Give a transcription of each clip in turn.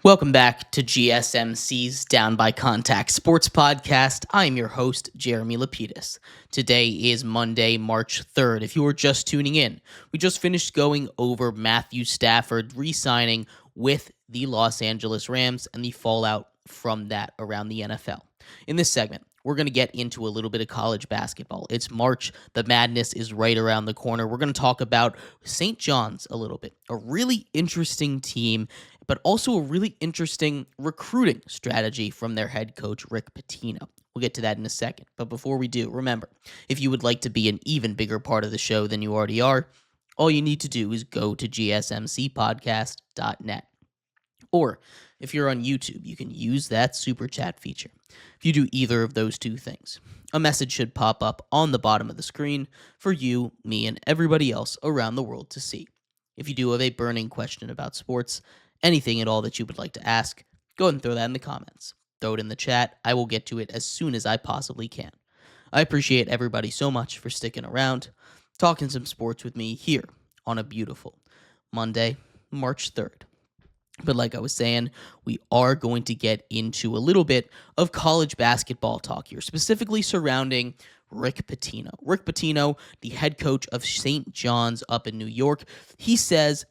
Welcome back to GSMC's Down by Contact Sports Podcast. I'm your host, Jeremy Lapidus. Today is Monday, March 3rd. If you were just tuning in, we just finished going over Matthew Stafford re-signing with the Los Angeles Rams and the fallout from that around the NFL. In this segment, we're going to get into a little bit of college basketball. It's March. The madness is right around the corner. We're going to talk about St. John's a little bit. A really interesting team, but also a really interesting recruiting strategy from their head coach, Rick Pitino. We'll get to that in a second. But before we do, remember, if you would like to be an even bigger part of the show than you already are, all you need to do is go to gsmcpodcast.net. Or if you're on YouTube, you can use that super chat feature. If you do either of those two things, a message should pop up on the bottom of the screen for you, me, and everybody else around the world to see. If you do have a burning question about sports, anything at all that you would like to ask, go ahead and throw that in the comments. Throw it in the chat. I will get to it as soon as I possibly can. I appreciate everybody so much for sticking around, talking some sports with me here on a beautiful Monday, March 3rd. But like I was saying, we are going to get into a little bit of college basketball talk here, specifically surrounding Rick Pitino. Rick Pitino, the head coach of St. John's up in New York, he says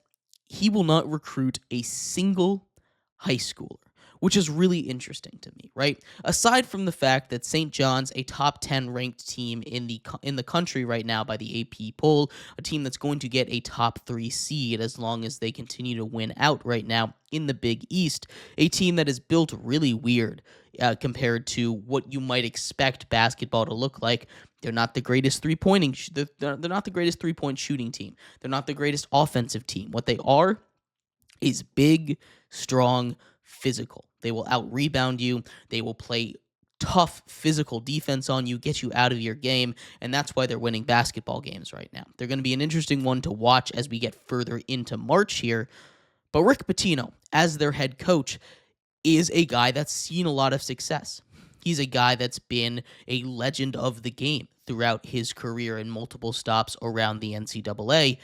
he will not recruit a single high schooler, which is really interesting to me, right? Aside from the fact that St. John's, a top 10 ranked team in the country right now by the AP poll, a team that's going to get a top 3 seed as long as they continue to win out right now in the Big East, a team that is built really weird compared to what you might expect basketball to look like. They're not the greatest they're not the greatest 3-point shooting team. They're not the greatest offensive team. What they are is big, strong, physical. They will out-rebound you. They will play tough physical defense on you, get you out of your game, and that's why they're winning basketball games right now. They're going to be an interesting one to watch as we get further into March here. But Rick Pitino, as their head coach, is a guy that's seen a lot of success. He's a guy that's been a legend of the game throughout his career in multiple stops around the NCAA.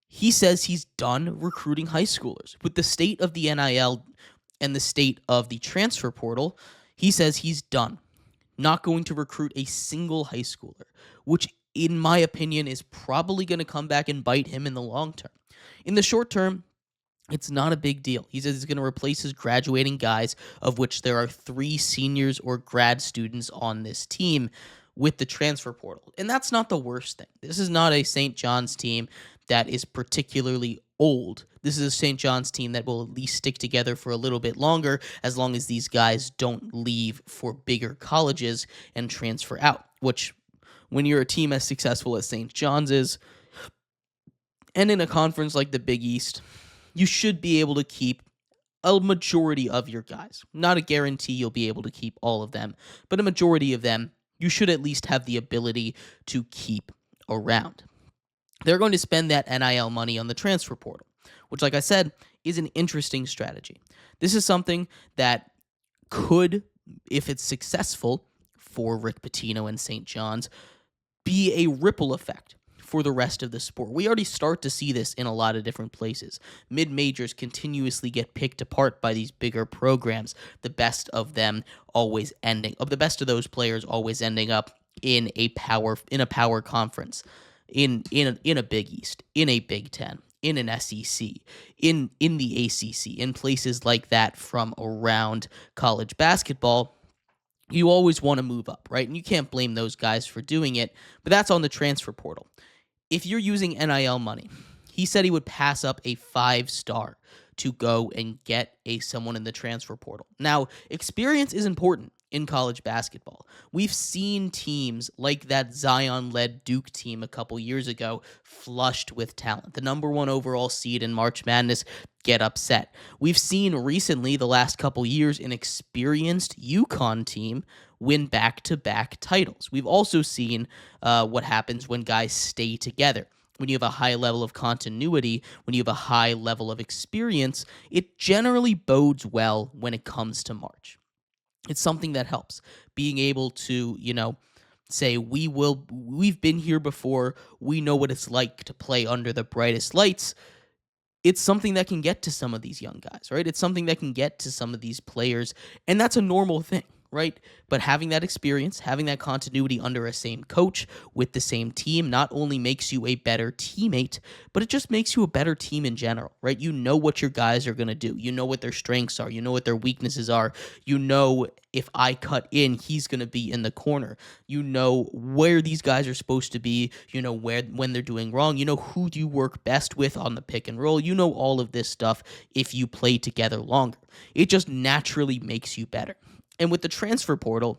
He says he's done recruiting high schoolers. With the state of the NIL and the state of the transfer portal, he says he's done. Not going to recruit a single high schooler, which in my opinion is probably going to come back and bite him in the long term. In the short term, it's not a big deal. He says he's going to replace his graduating guys, of which there are 3 seniors or grad students on this team, with the transfer portal. And that's not the worst thing. This is not a St. John's team that is particularly old. This is a St. John's team that will at least stick together for a little bit longer, as long as these guys don't leave for bigger colleges and transfer out, which when you're a team as successful as St. John's is, and in a conference like the Big East, you should be able to keep a majority of your guys. Not a guarantee you'll be able to keep all of them, but a majority of them you should at least have the ability to keep around. They're going to spend that NIL money on the transfer portal, which, like I said, is an interesting strategy. This is something that could, if it's successful for Rick Pitino and St. John's, be a ripple effect for the rest of the sport. We already start to see this in a lot of different places. Mid-majors continuously get picked apart by these bigger programs, the best of those players always ending up in a power conference, in a Big East, in a Big Ten, in an SEC, in the ACC, in places like that from around college basketball. You always want to move up, right? And you can't blame those guys for doing it, but that's on the transfer portal. If you're using NIL money, he said he would pass up a 5-star to go and get someone in the transfer portal. Now, experience is important in college basketball. We've seen teams like that Zion-led Duke team a couple years ago flushed with talent. The number 1 overall seed in March Madness get upset. We've seen recently, the last couple years, an experienced UConn team win back-to-back titles. We've also seen what happens when guys stay together. When you have a high level of continuity, when you have a high level of experience, it generally bodes well when it comes to March. It's something that helps. Being able to, say, we've been here before, we know what it's like to play under the brightest lights. it's something that can get to some of these young guys, right? It's something that can get to some of these players, and that's a normal thing, right? But having that experience, having that continuity under a same coach with the same team not only makes you a better teammate, but it just makes you a better team in general, right? You know what your guys are going to do. You know what their strengths are. You know what their weaknesses are. You know if I cut in, he's going to be in the corner. You know where these guys are supposed to be. You know when they're doing wrong. You know who you work best with on the pick and roll. You know all of this stuff if you play together longer. It just naturally makes you better. And with the transfer portal,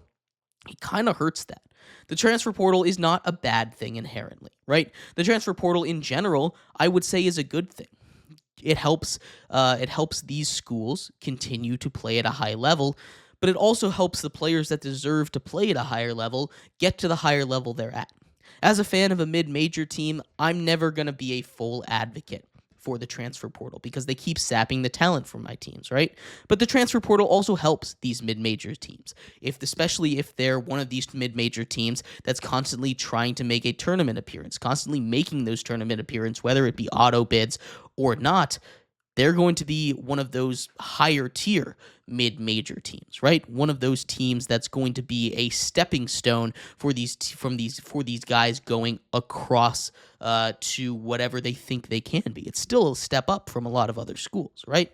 it kind of hurts that. The transfer portal is not a bad thing inherently, right? The transfer portal in general, I would say, is a good thing. It helps these schools continue to play at a high level, but it also helps the players that deserve to play at a higher level get to the higher level they're at. As a fan of a mid-major team, I'm never going to be a full advocate for the transfer portal because they keep sapping the talent from my teams, right? But the transfer portal also helps these mid-major teams, especially if they're one of these mid-major teams that's constantly trying to make a tournament appearance, constantly making those tournament appearances, whether it be auto bids or not. They're going to be one of those higher tier mid-major teams, right? One of those teams that's going to be a stepping stone for these guys going across to whatever they think they can be. It's still a step up from a lot of other schools, right?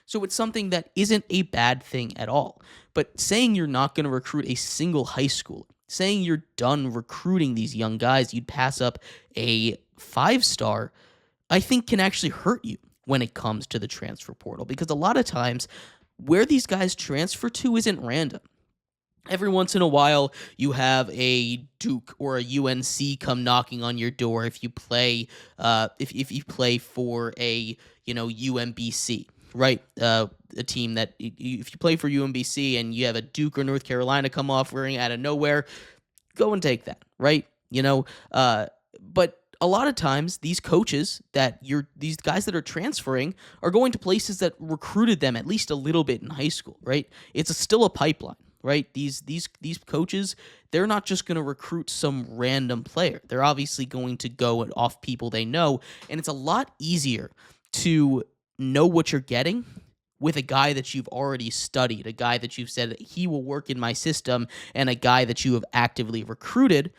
So it's something that isn't a bad thing at all. But saying you're not going to recruit a single high schooler, saying you're done recruiting these young guys, you'd pass up a 5-star, I think can actually hurt you when it comes to the transfer portal, because a lot of times where these guys transfer to isn't random. Every once in a while, you have a Duke or a UNC come knocking on your door if you play, if you play for a UMBC, right? A team that if you play for UMBC and you have a Duke or North Carolina come offering out of nowhere, go and take that, right? But a lot of times these coaches these guys that are transferring are going to places that recruited them at least a little bit in high school, right? It's still a pipeline, right? These coaches, they're not just going to recruit some random player. They're obviously going to go off people they know, and it's a lot easier to know what you're getting with a guy that you've already studied, a guy that you've said he will work in my system, and a guy that you have actively recruited.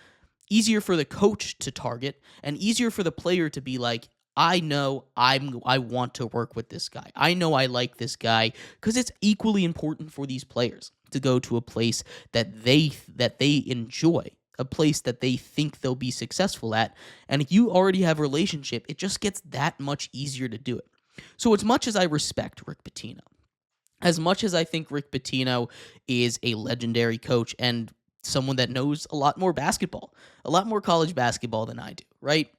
Easier for the coach to target and easier for the player to be like, I know I want to work with this guy. I know I like this guy, because it's equally important for these players to go to a place that they enjoy, a place that they think they'll be successful at. And if you already have a relationship, it just gets that much easier to do it. So as much as I respect Rick Pitino, as much as I think Rick Pitino is a legendary coach and someone that knows a lot more basketball, a lot more college basketball than I do, right?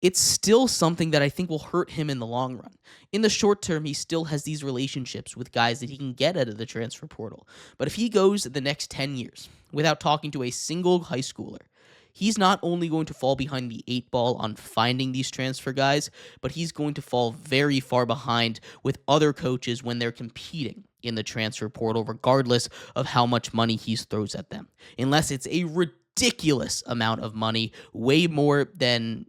It's still something that I think will hurt him in the long run. In the short term, he still has these relationships with guys that he can get out of the transfer portal. But if he goes the next 10 years without talking to a single high schooler, he's not only going to fall behind the 8 ball on finding these transfer guys, but he's going to fall very far behind with other coaches when they're competing in the transfer portal, regardless of how much money he throws at them. Unless it's a ridiculous amount of money, way more than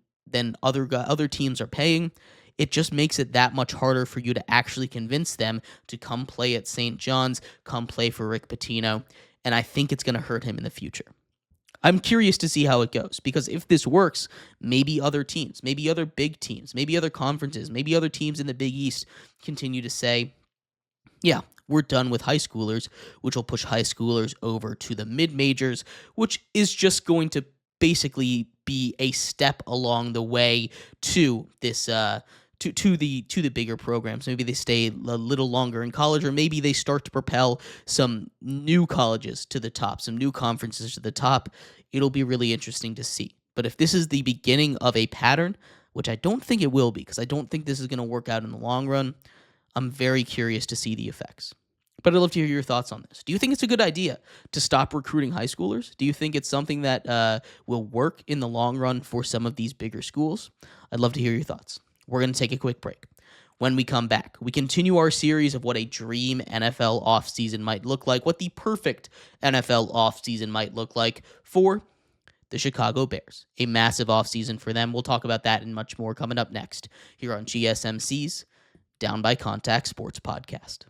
other teams are paying, it just makes it that much harder for you to actually convince them to come play at St. John's, come play for Rick Pitino, and I think it's going to hurt him in the future. I'm curious to see how it goes, because if this works, maybe other teams, maybe other big teams, maybe other conferences, maybe other teams in the Big East continue to say, yeah, we're done with high schoolers, which will push high schoolers over to the mid-majors, which is just going to basically be a step along the way to this to the bigger programs. Maybe they stay a little longer in college, or maybe they start to propel some new colleges to the top, some new conferences to the top. It'll be really interesting to see. But if this is the beginning of a pattern, which I don't think it will be, because I don't think this is going to work out in the long run, I'm very curious to see the effects. But I'd love to hear your thoughts on this. Do you think it's a good idea to stop recruiting high schoolers? Do you think it's something that will work in the long run for some of these bigger schools? I'd love to hear your thoughts. We're going to take a quick break. When we come back, we continue our series of what a dream NFL offseason might look like, what the perfect NFL offseason might look like for the Chicago Bears. A massive offseason for them. We'll talk about that and much more coming up next here on GSMC's Down by Contact Sports Podcast.